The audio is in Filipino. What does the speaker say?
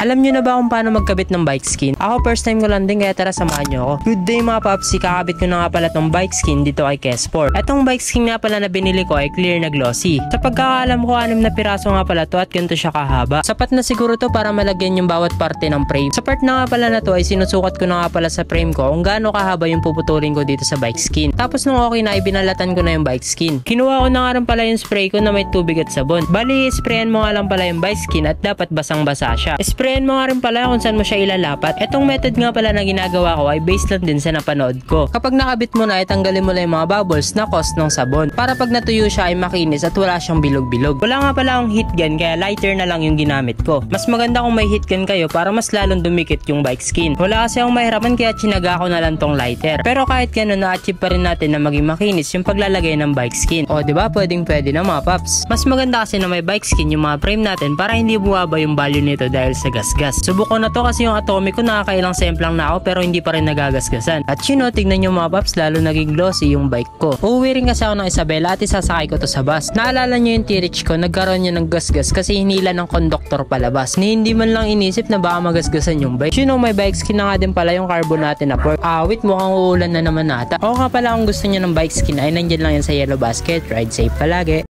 Alam nyo na ba kung paano magkabit ng bike skin? Ako first time ko lang din kaya tara samahan nyo ako. Good day mga paps, kakabit ko na nga pala tong bike skin dito kay Kesport. Etong bike skin nga pala na binili ko ay clear na glossy. Sa pagkakaalam ko 6 na piraso nga pala to at ganito siya kahaba. Sapat na siguro to para malagyan yung bawat parte ng frame. Sa part na nga pala na to ay sinusukat ko na nga pala sa frame ko kung gaano kahaba yung puputulin ko dito sa bike skin. Tapos nung okay na ay binalatan ko na yung bike skin. Kinuha ko na nga rin pala yung spray ko na may tubig at sabon. Bali, sprayan mo nga lang pala yung bike skin at dapat basang-basa siya. Sprayan mo nga rin pala kung saan mo siya ilalapat. Etong method nga pala na ginagawa ko ay based lang din sa napanood ko. Kapag nakabit mo na ay tanggalin mo lang yung mga bubbles na cause ng sabon. Para pag natuyo siya ay makinis at wala siyang bilog-bilog. Wala nga pala akong heat gun kaya lighter na lang yung ginamit ko. Mas maganda kung may heat gun kayo para mas lalong dumikit yung bike skin. Wala kasi akong mahirapan kaya chinaga ko na lang tong lighter. Pero kahit ganun na-achieve pa rin natin na maging makinis yung paglalagay ng bike skin. O diba pwedeng pwede na mga paps. Mas maganda kasi na may bike skin yung mga frame natin para hindi buwaba yung value nito dahil sa gasgas. Subok ko na to kasi yung Atomic ko nakakailang semplang na ako pero hindi pa rin nagagasgasan. At yun o, tignan nyo mga paps, lalo naging glossy yung bike ko. Uuwi rin kasi ako ng Isabela at isasakay ko to sa bus. Naalala nyo yung T-Reach ko, nagkaroon nyo ng gasgas kasi hinila ng konduktor palabas. Ni hindi man lang inisip na baka magasgasan yung bike. Yun o, may bike skin na nga din pala yung carbon natin na pork. Wait, mukhang uulan na naman nata. O nga pala kung gusto nyo ng bike skin ay nandyan lang yan sa yellow basket. Ride safe palagi.